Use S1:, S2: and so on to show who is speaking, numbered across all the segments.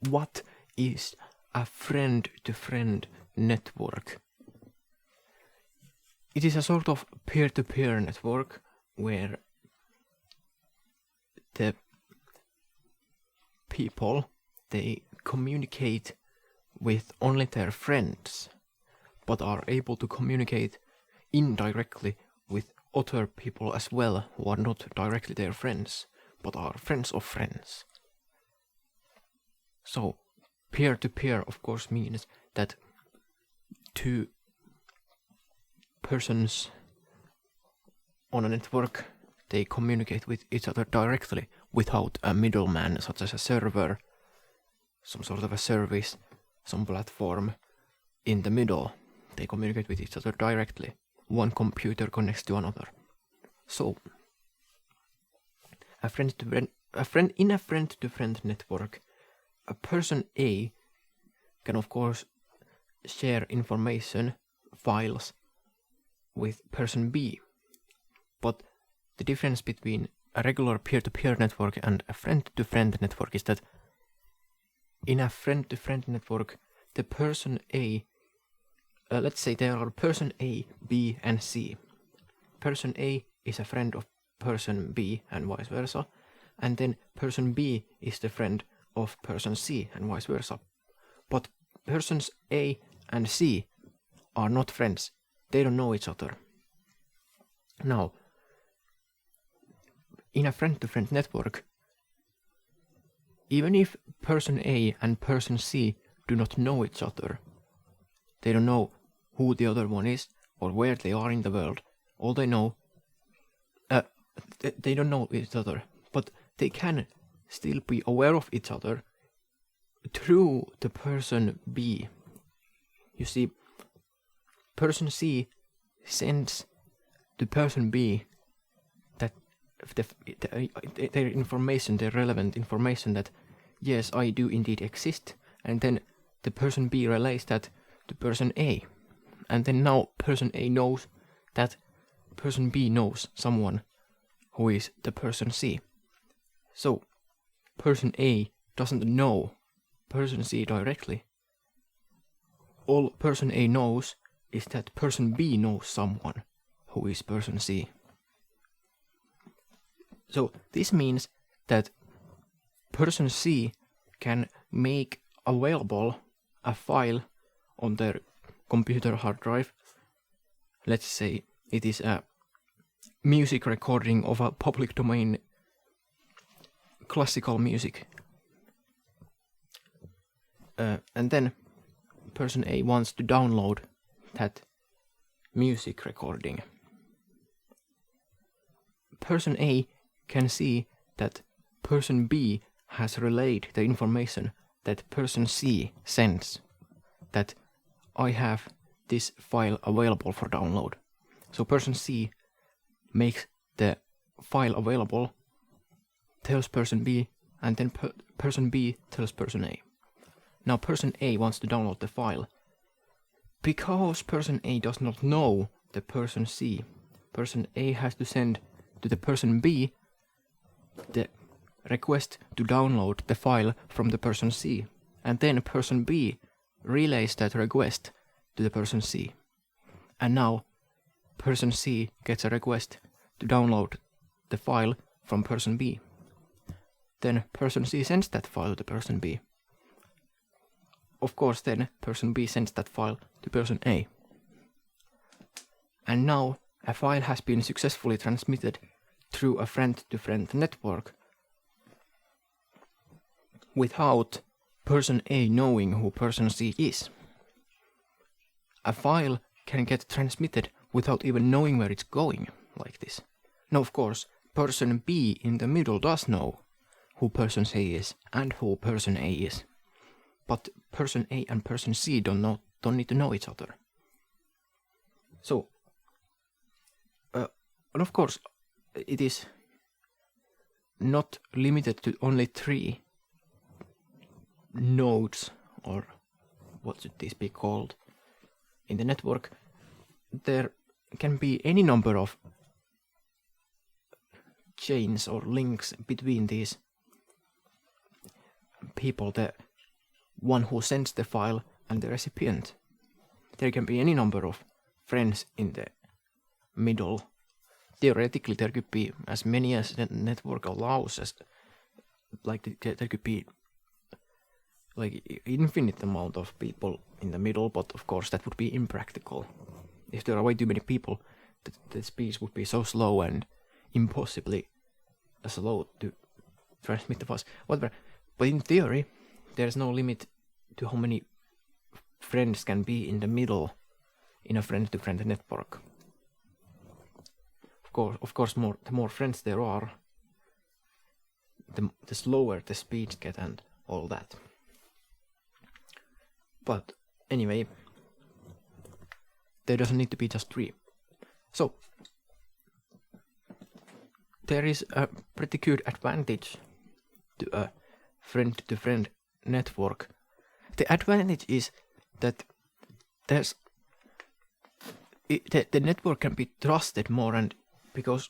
S1: what is a friend-to-friend network? It is a sort of peer-to-peer network where the people, they communicate with only their friends, but are able to communicate indirectly with other people as well who are not directly their friends, but are friends of friends. So, peer-to-peer of course means that two persons on a network, they communicate with each other directly without a middleman, such as a server, some sort of a service, some platform in the middle. They communicate with each other directly. One computer connects to another. So, in a friend-to-friend network, a person A can of course share information, files, with person B. But the difference between a regular peer-to-peer network and a friend-to-friend network is that in a friend-to-friend network, the person A, let's say there are person A, B, and C. Person A is a friend of person B and vice versa, and then person B is the friend of person C and vice versa. But persons A and C are not friends. They don't know each other. Now, in a friend-to-friend network, even if person A and person C do not know each other, they don't know who the other one is or where they are in the world. All they know, they don't know each other, but they can still be aware of each other through the person B. You see, person C sends to person B that their information, their relevant information that yes, I do indeed exist, and then the person B relays that to person A, and then now person A knows that person B knows someone who is the person C. So person A doesn't know person C directly. All person A knows is that person B knows someone who is person C. So this means that person C can make available a file on their computer hard drive. Let's say it is a music recording of a public domain classical music. And then person A wants to download that music recording. Person A can see that person B has relayed the information that person C sends, that I have this file available for download. So person C makes the file available, tells person B, and then person B tells person A. Now person A wants to download the file. Because person A does not know the person C, person A has to send to the person B the request to download the file from the person C, and then person B relays that request to the person C. And now person C gets a request to download the file from person B. Then person C sends that file to person B. Of course, then person B sends that file to person A. And now a file has been successfully transmitted through a friend-to-friend network without person A knowing who person C is. A file can get transmitted without even knowing where it's going, like this. Now, of course, person B in the middle does know who person C is and who person A is. But person A and person C don't need to know each other. So, and of course, it is not limited to only 3 nodes, or what should this be called, in the network. There can be any number of chains or links between these people. The one who sends the file and the recipient. There can be any number of friends in the middle. Theoretically, there could be as many as the network allows, as there could be like infinite amount of people in the middle, but of course that would be impractical. If there are way too many people, the speech would be so slow and impossibly slow to transmit the files. Whatever. But in theory, there's no limit to how many friends can be in the middle in a friend-to-friend network. Of course, the more friends there are, the slower the speeds get and all that. But anyway, there doesn't need to be just 3. So there is a pretty good advantage to a friend-to-friend network. The advantage is that the network can be trusted more, and because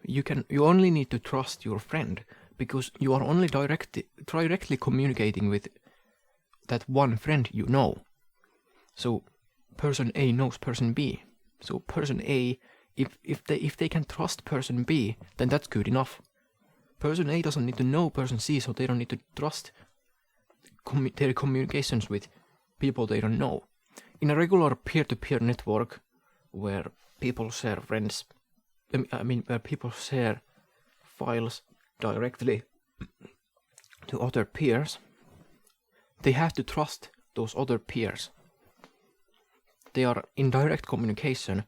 S1: you only need to trust your friend, because you are only directly communicating with that one friend you know. So person A knows person B. So person A, if they can trust person B, then that's good enough. Person A doesn't need to know person C, so they don't need to trust their communications with people they don't know. In a regular peer-to-peer network, where people share where people share files directly to other peers, they have to trust those other peers. They are in direct communication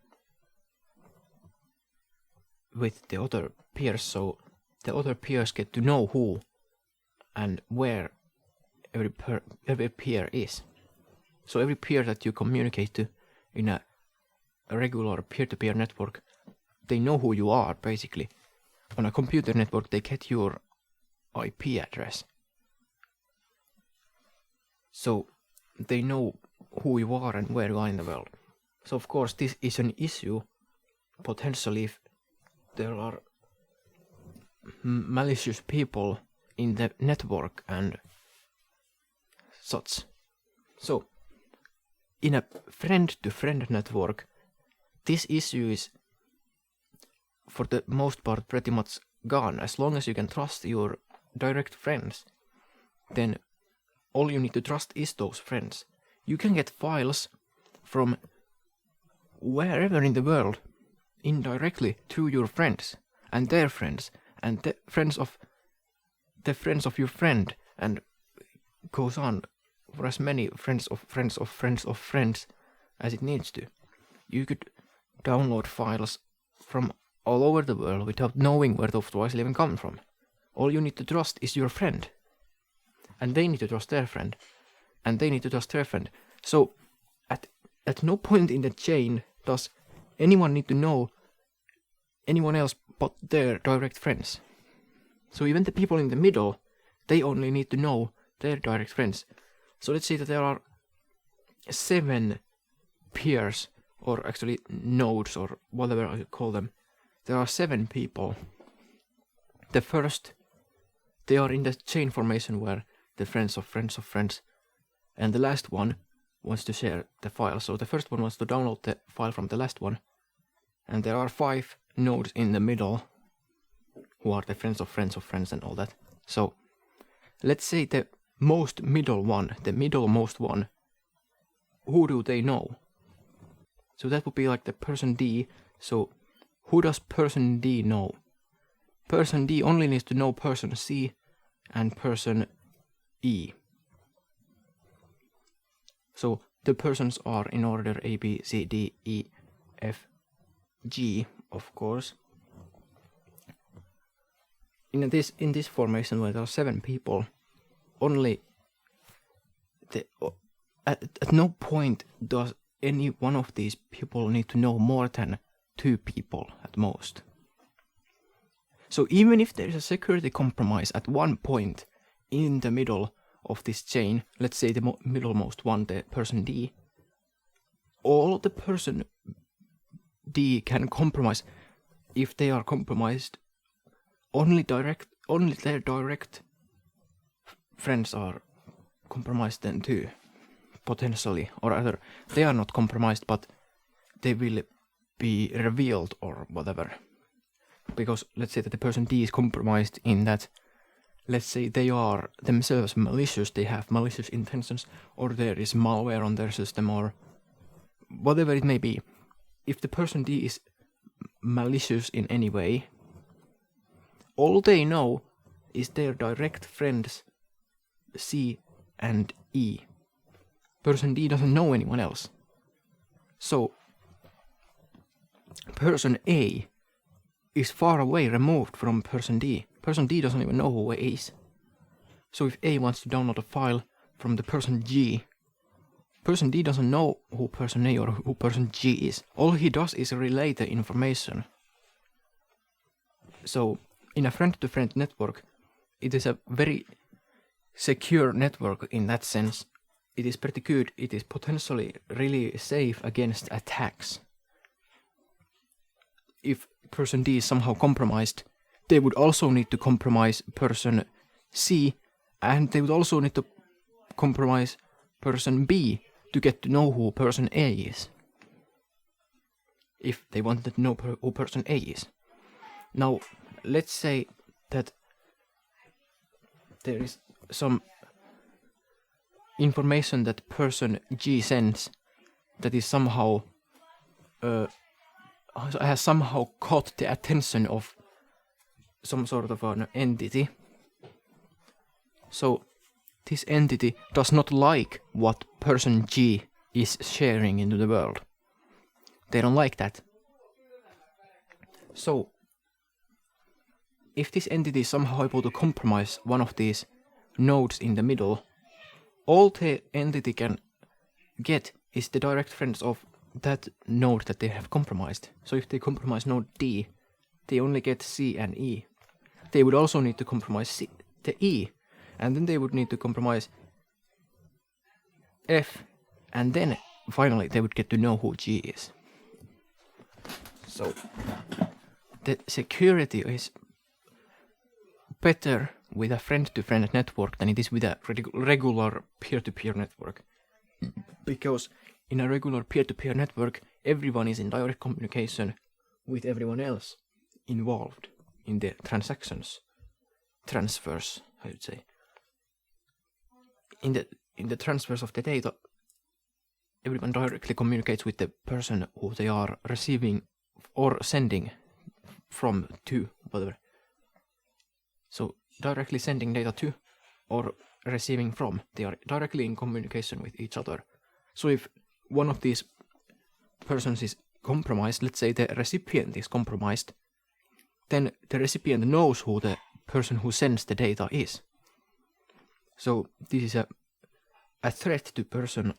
S1: with the other peers, so the other peers get to know who and where every peer is. So every peer that you communicate to in a regular peer-to-peer network, they know who you are, basically. On a computer network, they get your IP address. So they know who you are and where you are in the world. So of course this is an issue, potentially, if there are malicious people in the network and such. So in a friend-to-friend network, this issue is for the most part pretty much gone. As long as you can trust your direct friends, then all you need to trust is those friends. You can get files from wherever in the world indirectly through your friends and their friends and the friends of your friend, and goes on for as many friends of friends of friends of friends as it needs to. You could download files from all over the world without knowing where those files even come from. All you need to trust is your friend, and they need to trust their friend, and they need to trust their friend. So at no point in the chain does anyone need to know anyone else but their direct friends. So even the people in the middle, they only need to know their direct friends. So let's say that there are 7 peers, or actually nodes, or whatever I call them. There are 7 people. The first, they are in the chain formation where the friends of friends of friends, and the last one wants to share the file. So the first one wants to download the file from the last one, and there are 5 nodes in the middle who are the friends of friends of friends and all that. So let's say the middlemost one, who do they know? So that would be like the person D. So who does person D know? Person D only needs to know person C and person E. So the persons are in order A, B, C, D, E, F, G, of course. In this formation where there are 7 people, only at no point does any one of these people need to know more than 2 people at most. So even if there is a security compromise at one point in the middle of this chain, let's say the middlemost one, the person D, all the person D can compromise. If they are compromised, only their direct friends are compromised then too, potentially, or rather, they are not compromised, but they will be revealed or whatever. Because let's say that the person D is compromised in that, let's say they are themselves malicious, they have malicious intentions, or there is malware on their system, or whatever it may be. If the person D is malicious in any way, all they know is their direct friends C and E. Person D doesn't know anyone else. So, person A is far away removed from person D. Person D doesn't even know who A is. So if A wants to download a file from the person G, person D doesn't know who person A or who person G is. All he does is relay the information. So, in a friend-to-friend network, it is a very secure network in that sense. It is pretty good. It is potentially really safe against attacks. If person D is somehow compromised, they would also need to compromise person C, and they would also need to compromise person B to get to know who person A is. If they wanted to know who person A is. Now, let's say that there is some information that person G sends that is somehow has somehow caught the attention of some sort of an entity. So this entity does not like what person G is sharing into the world. They don't like that. So if this entity is somehow able to compromise one of these nodes in the middle, all the entity can get is the direct friends of that node that they have compromised. So if they compromise node D, they only get C and E. They would also need to compromise the E, and then they would need to compromise F, and then finally they would get to know who G is. So the security is better with a friend-to-friend network than it is with a regular peer-to-peer network. Because in a regular peer-to-peer network, everyone is in direct communication with everyone else involved in the transfers, I would say. In the transfers of the data, everyone directly communicates with the person who they are receiving or sending from to, whatever. So directly sending data to or receiving from, they are directly in communication with each other. So if one of these persons is compromised, let's say the recipient is compromised, then the recipient knows who the person who sends the data is. So this is a threat to person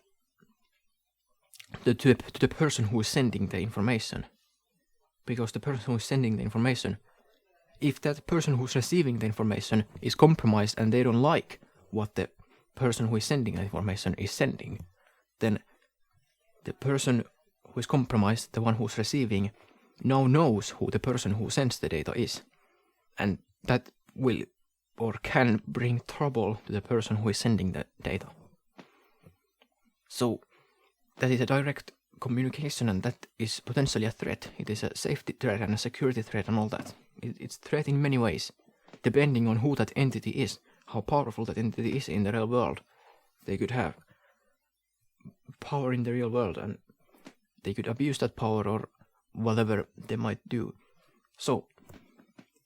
S1: to the person who is sending the information. Because the person who is sending the information, if that person who's receiving the information is compromised and they don't like what the person who is sending the information is sending, then the person who is compromised, the one who's receiving, now knows who the person who sends the data is. And that will or can bring trouble to the person who is sending the data. So that is a direct communication, and that is potentially a threat. It is a safety threat and a security threat and all that. It's a threat in many ways, depending on who that entity is, how powerful that entity is in the real world. They could have power in the real world, and they could abuse that power or whatever they might do. So,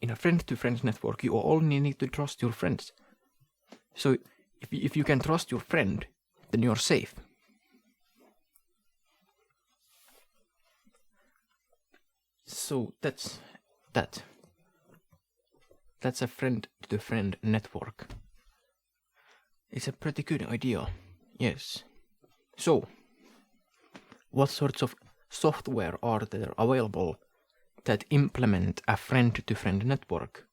S1: in a friend-to-friend network, you only need to trust your friends. So, if you can trust your friend, then you're safe. So, that's that. That's a friend-to-friend network. It's a pretty good idea, yes. So, what sorts of software are there available that implement a friend-to-friend network?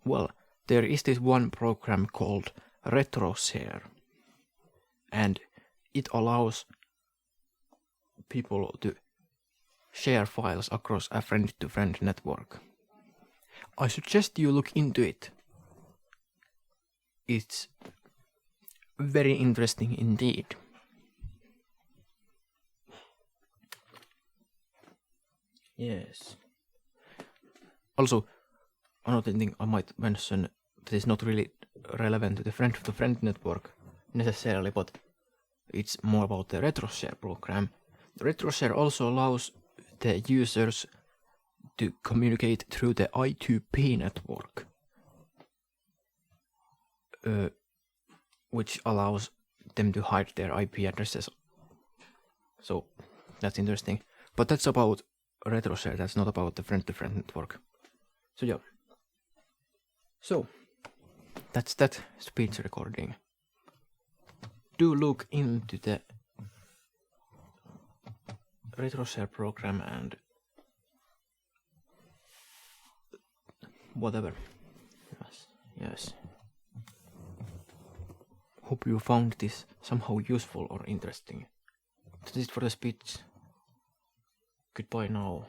S1: Well, there is this one program called Retroshare, and it allows people to share files across a friend-to-friend network. I suggest you look into it. It's very interesting indeed. Yes. Also, another thing I might mention that is not really relevant to the friend-to-friend network necessarily, but it's more about the Retroshare program. The Retroshare also allows the users to communicate through the I2P network, which allows them to hide their IP addresses. So that's interesting. But that's about Retroshare, that's not about the friend-to-friend network. So yeah. So that's that speech recording. Do look into the Retroshare program and whatever. Yes. Hope you found this somehow useful or interesting. That is it for the speech. Goodbye now.